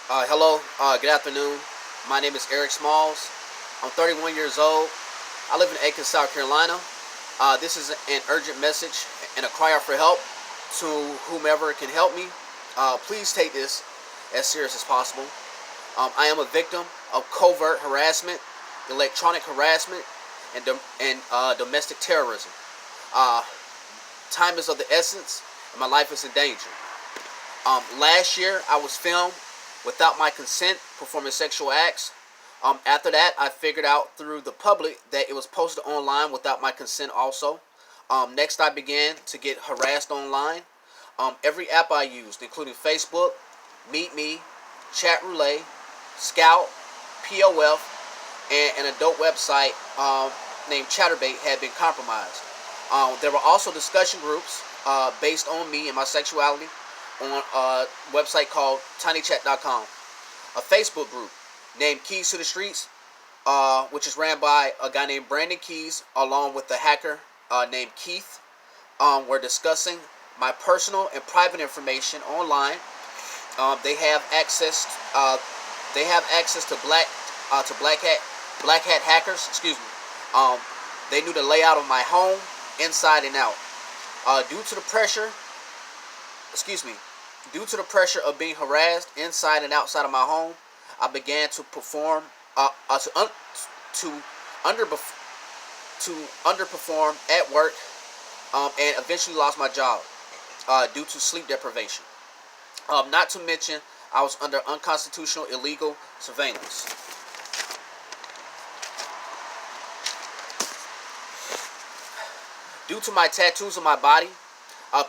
Hello, good afternoon. My name is Eric Smalls. I'm 31 years old. I live in Aiken, South Carolina. This is an urgent message and a cry out for help to whomever can help me. Please take this as serious as possible. I am a victim of covert harassment, electronic harassment, and domestic terrorism. Uh, Time is of the essence, and my life is in danger. Last year, I was filmed without my consent performing sexual acts. After that, I figured out through the public that it was posted online without my consent also. Next, I began to get harassed online. Every app I used, including Facebook, Meet Me, Chat Roulette, Scout, POF, and an adult website named Chatterbait had been compromised. There were also discussion groups based on me and my sexuality on a website called tinychat.com. A Facebook group named Keys to the Streets, which is ran by a guy named Brandon Keys, along with a hacker named Keith. We're discussing my personal and private information online. They have access. They have access to black hat hackers. Excuse me. They knew the layout of my home inside and out. Due to the pressure, due to the pressure of being harassed inside and outside of my home, I began to perform to underperform at work, and eventually lost my job due to sleep deprivation. Not to mention, I was under unconstitutional illegal surveillance. Due to my tattoos on my body,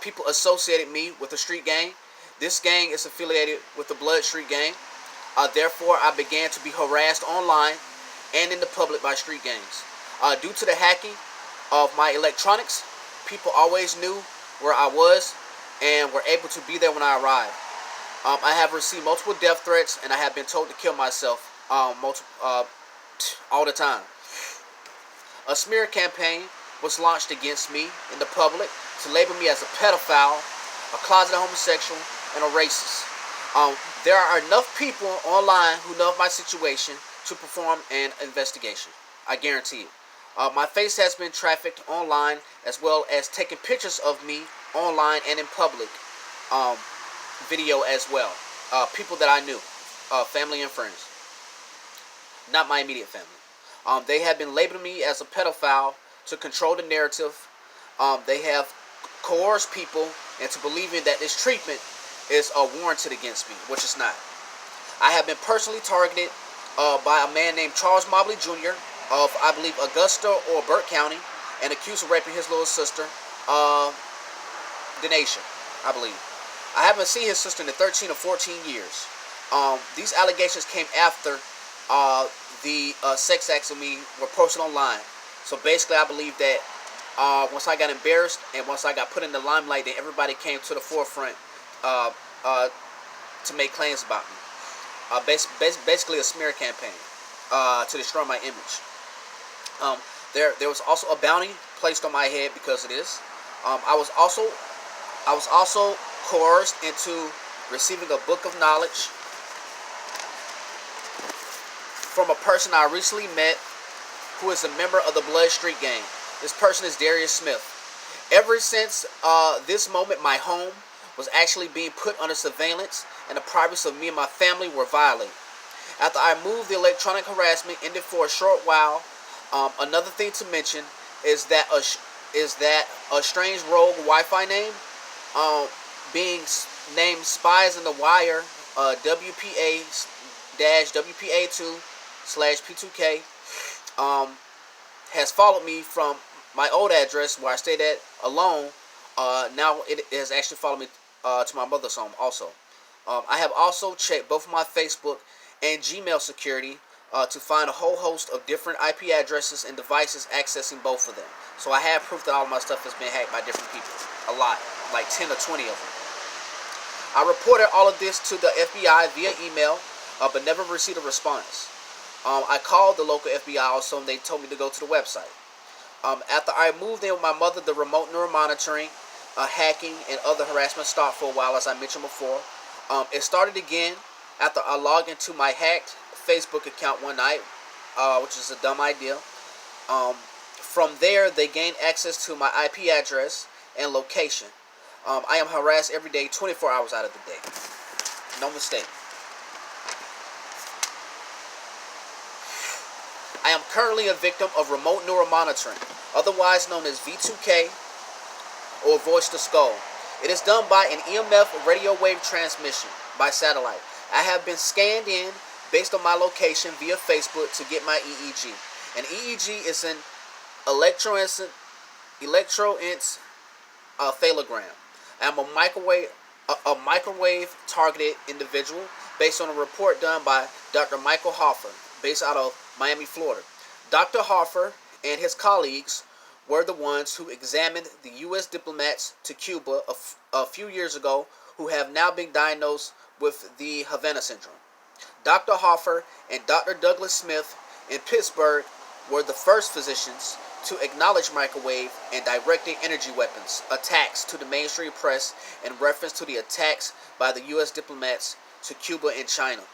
people associated me with the street gang. This gang is affiliated with the Blood Street Gang. Therefore, I began to be harassed online and in the public by street gangs. Due to the hacking of my electronics, people always knew where I was and were able to be there when I arrived. I have received multiple death threats, and I have been told to kill myself all the time. A smear campaign was launched against me in the public to label me as a pedophile, a closeted homosexual, and a racist. There are enough people online who know of my situation to perform an investigation. I guarantee it. My face has been trafficked online, as well as taking pictures of me online and in public video as well. People that I knew, family and friends, not my immediate family. They have been labeling me as a pedophile to control the narrative. They have coerced people into believing that this treatment is warranted against me, which is not. I have been personally targeted by a man named Charles Mobley Jr. of, I believe, Augusta or Burke County, and accused of raping his little sister, Denasia, I believe. I haven't seen his sister in 13 or 14 years. These allegations came after the sex acts of me were posted online. So basically, I believe that once I got embarrassed and once I got put in the limelight, then everybody came to the forefront to make claims about me. Basically, a smear campaign to destroy my image. There was also a bounty placed on my head because of this. I was also coerced into receiving a book of knowledge from a person I recently met, who is a member of the Blood Street Gang. This person is Darius Smith. Ever since this moment, my home was actually being put under surveillance, and the privacy of me and my family were violated. After I moved, the electronic harassment ended for a short while. Another thing to mention is that a strange rogue Wi-Fi name, being named Spies in the Wire, WPA-WPA2/P2K, has followed me from my old address where I stayed at alone. Now it has actually followed me to my mother's home also. I have also checked both my Facebook and Gmail security to find a whole host of different IP addresses and devices accessing both of them. So I have proof that all of my stuff has been hacked by different people. A lot, like 10 or 20 of them. I reported all of this to the FBI via email, but never received a response. I called the local FBI also, and they told me to go to the website. After I moved in with my mother, the remote neuromonitoring, hacking, and other harassment stopped for a while, as I mentioned before. It started again after I logged into my hacked Facebook account one night, which is a dumb idea. From there, they gained access to my IP address and location. I am harassed every day, 24 hours out of the day. No mistake. I am currently a victim of remote neuromonitoring, otherwise known as V2K or voice to skull. It is done by an EMF radio wave transmission by satellite. I have been scanned in based on my location via Facebook to get my EEG. An EEG is an electroencephalogram. I am a microwave targeted individual based on a report done by Dr. Michael Hoffer, based out of Miami, Florida. Dr. Hoffer and his colleagues were the ones who examined the U.S. diplomats to Cuba a few years ago who have now been diagnosed with the Havana syndrome. Dr. Hoffer and Dr. Douglas Smith in Pittsburgh were the first physicians to acknowledge microwave and directed energy weapons attacks to the mainstream press in reference to the attacks by the U.S. diplomats to Cuba and China.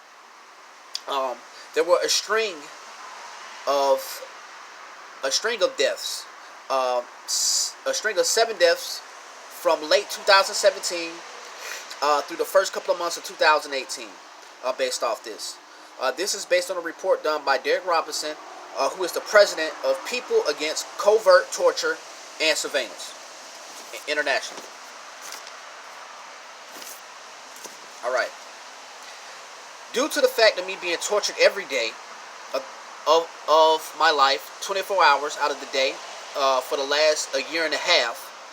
There were a string of deaths, a string of 7 deaths from late 2017 through the first couple of months of 2018, based off this. This is based on a report done by Derek Robinson, who is the president of People Against Covert Torture and Surveillance International. All right. Due to the fact of me being tortured every day of my life, 24 hours out of the day, for the last a year and a half,